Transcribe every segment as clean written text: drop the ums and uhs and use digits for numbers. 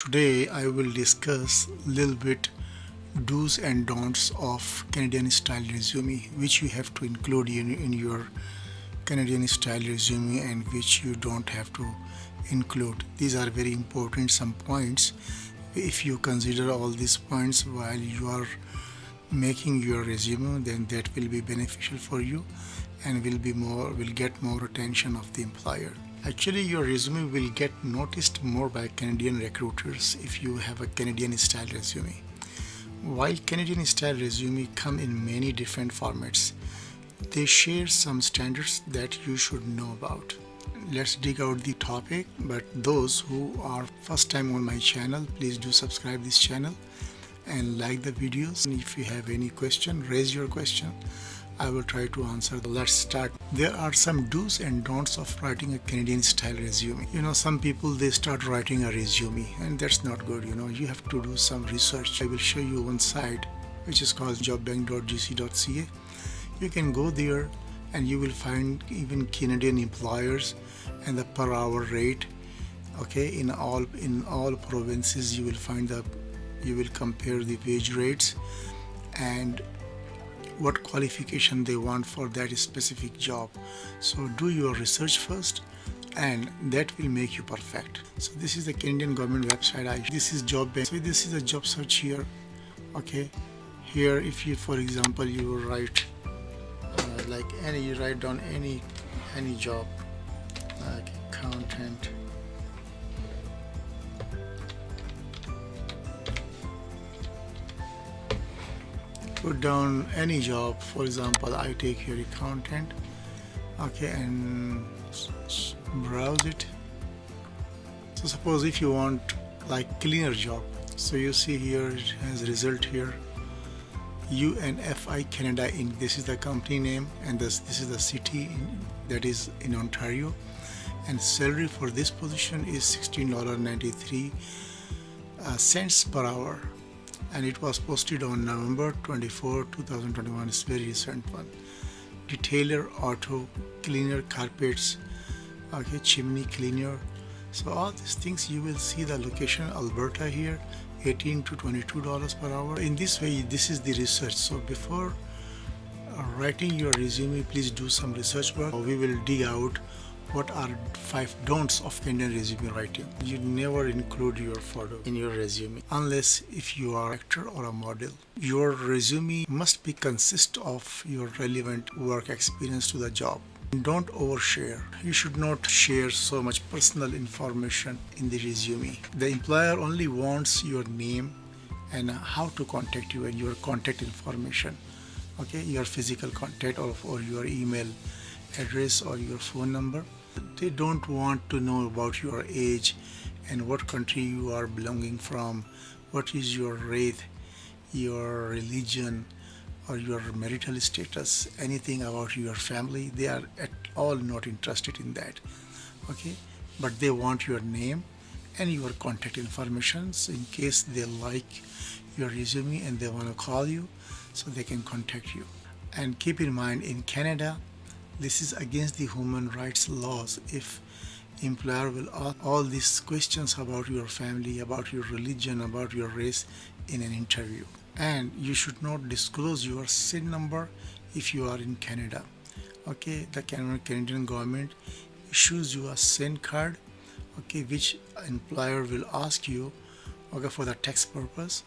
Today I will discuss a little bit do's and don'ts of Canadian style resume, which you have to include in your Canadian style resume and which you don't have to include. These are very important, some points. If you consider all these points while you are making your resume, then that will be beneficial for you and will get more attention of the employer. Actually, your resume will get noticed more by Canadian recruiters if you have a Canadian style resume. While Canadian style resume come in many different formats, they share some standards that you should know about. Let's dig out the topic, but those who are first time on my channel, please do subscribe this channel and like the videos. And if you have any question, raise your question. I will try to answer. Let's start. There are some do's and don'ts of writing a Canadian style resume. Some people, they start writing a resume and that's not good. You have to do some research. I will show you one site which is called jobbank.gc.ca. You can go there and you will find even Canadian employers and the per hour rate. Okay, in all provinces you will compare the wage rates and what qualification they want for that specific job. So do your research first and that will make you perfect. So this is the Canadian government website. This is job bank. So this is a job search here. Okay, here if you, for example, you write you write down any job like accountant, put down any job. For example, I take here accountant, okay, and browse it. So suppose if you want like cleaner job, so you see here it has result here, UNFI Canada Inc. This is the company name and this is the city that is in Ontario, and salary for this position is $16.93 per hour, and it was posted on November 24, 2021. It's very recent one. Detailer, auto, cleaner, carpets, okay, chimney cleaner. So all these things you will see the location Alberta here, $18 to $22 per hour. In this way, this is the research. So before writing your resume, please do some research work. We will dig out what are 5 don'ts of Canadian resume writing. You never include your photo in your resume unless if you are an actor or a model. Your resume must be consist of your relevant work experience to the job. Don't overshare. You should not share so much personal information in the resume. The employer only wants your name and how to contact you and your contact information. Okay, your physical contact or your email address or your phone number. They don't want to know about your age and what country you are belonging from, what is your race, your religion, or your marital status, anything about your family. They are at all not interested in that. Okay, but they want your name and your contact information, so in case they like your resume and they want to call you, so they can contact you. And keep in mind, in Canada, this is against the human rights laws if employer will ask all these questions about your family, about your religion, about your race in an interview. And you should not disclose your SIN number if you are in Canada. Okay, the Canadian government issues you a SIN card, okay, which employer will ask you, okay, for the tax purpose.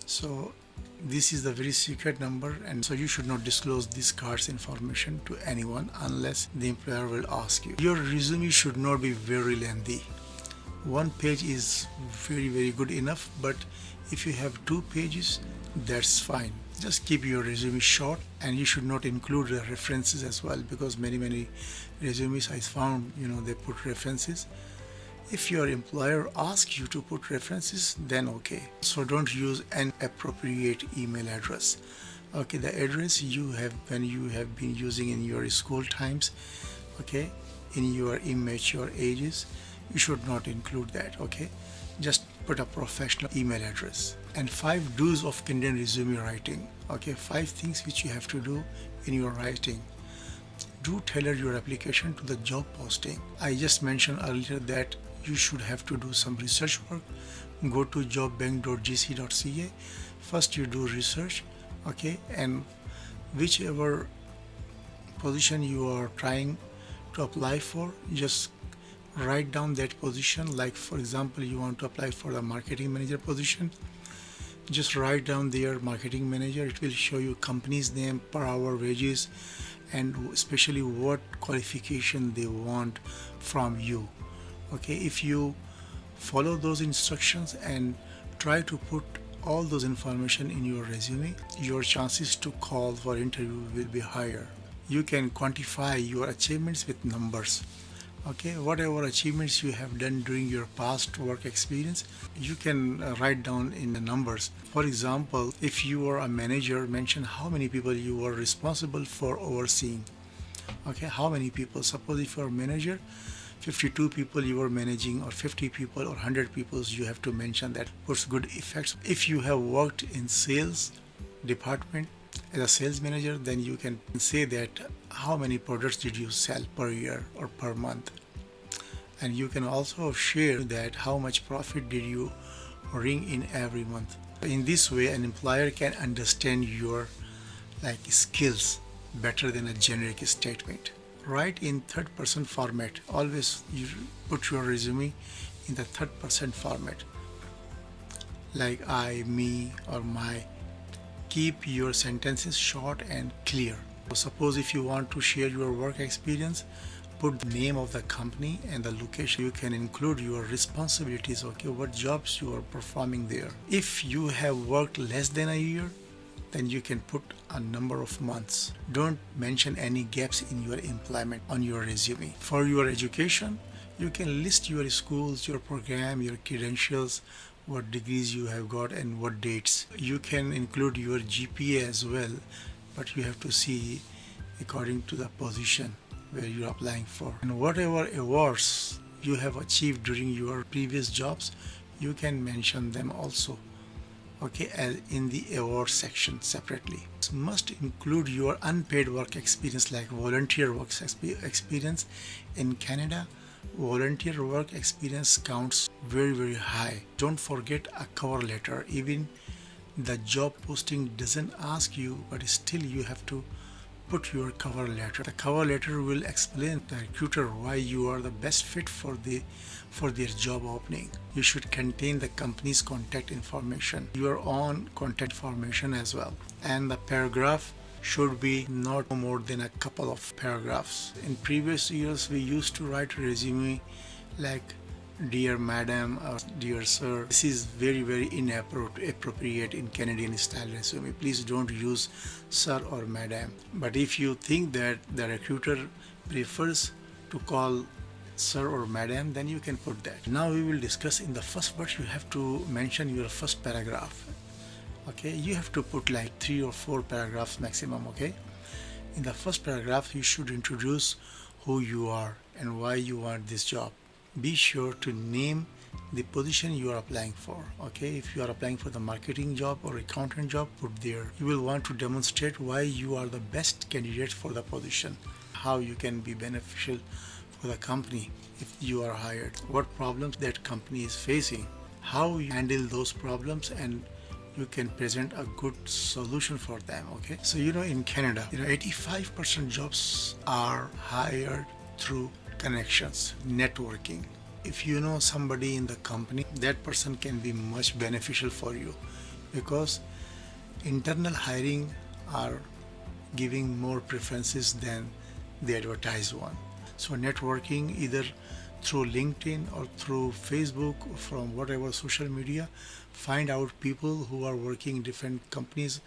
So this is the very secret number, and so you should not disclose this card's information to anyone unless the employer will ask you. Your resume should not be very lengthy. 1 page is very good enough, but if you have 2 pages, that's fine. Just keep your resume short, and you should not include the references as well, because many resumes I found, they put references. If your employer asks you to put references, then okay. So don't use an appropriate email address. Okay, the address you have when you have been using in your school times, okay, in your immature ages, you should not include that. Okay, just put a professional email address. And 5 do's of Canadian resume writing. Okay, 5 things which you have to do in your writing. Do tailor your application to the job posting. I just mentioned earlier that you should have to do some research work go to jobbank.gc.ca. First you do research, okay, and whichever position you are trying to apply for, just write down that position. Like for example, you want to apply for the marketing manager position, just write down their marketing manager. It will show you company's name, per hour wages, and especially what qualification they want from you. Okay, if you follow those instructions and try to put all those information in your resume, your chances to call for interview will be higher. You can quantify your achievements with numbers. Okay, whatever achievements you have done during your past work experience, you can write down in the numbers. For example, if you are a manager, mention how many people you are responsible for overseeing. Okay, how many people? Suppose if you are a manager, 52 people you are managing, or 50 people, or 100 people, you have to mention that. Puts good effects. If you have worked in sales department as a sales manager, then you can say that how many products did you sell per year or per month, and you can also share that how much profit did you bring in every month. In this way, an employer can understand your skills better than a generic statement. Write in third person format. Always you put your resume in the third person format, like I, me, or my. Keep your sentences short and clear. Suppose if you want to share your work experience, put the name of the company and the location. You can include your responsibilities, okay, what jobs you are performing there. If you have worked less than a year, then you can put a number of months. Don't mention any gaps in your employment on your resume. For your education, you can list your schools, your program, your credentials, what degrees you have got and what dates. You can include your GPA as well, but you have to see according to the position where you are applying for. And whatever awards you have achieved during your previous jobs, you can mention them also, okay, as in the award section separately. Must include your unpaid work experience, like volunteer work experience. In Canada, volunteer work experience counts very high. Don't forget a cover letter. Even the job posting doesn't ask you, but still you have to put your cover letter. The cover letter will explain to the recruiter why you are the best fit for their job opening. You should contain the company's contact information, your own contact information as well, and the paragraph should be not more than a couple of paragraphs. In previous years, we used to write a resume like dear madam or dear sir. This is very inappropriate in Canadian style resume. Please don't use sir or madam. But if you think that the recruiter prefers to call sir or madam, then you can put that. Now we will discuss in the first part. You have to mention your first paragraph. Okay, you have to put like 3 or 4 paragraphs maximum. Okay, in the first paragraph you should introduce who you are and why you want this job. Be sure to name the position you are applying for. Okay, if you are applying for the marketing job or accountant job, put there. You will want to demonstrate why you are the best candidate for the position, how you can be beneficial for the company if you are hired, what problems that company is facing, how you handle those problems, and you can present a good solution for them. Okay, so in Canada, 85% jobs are hired through connections, networking. If you know somebody in the company, that person can be much beneficial for you, because internal hiring are giving more preferences than the advertised one. So networking either through LinkedIn or through Facebook or from whatever social media, find out people who are working in different companies,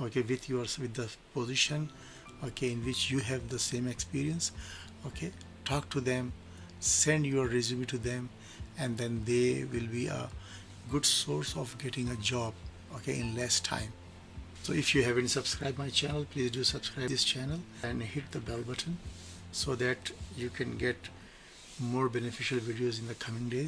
okay, with the position, okay, in which you have the same experience. Okay, talk to them, send your resume to them, and then they will be a good source of getting a job, okay, in less time. So if you haven't subscribed my channel, please do subscribe this channel and hit the bell button so that you can get more beneficial videos in the coming days.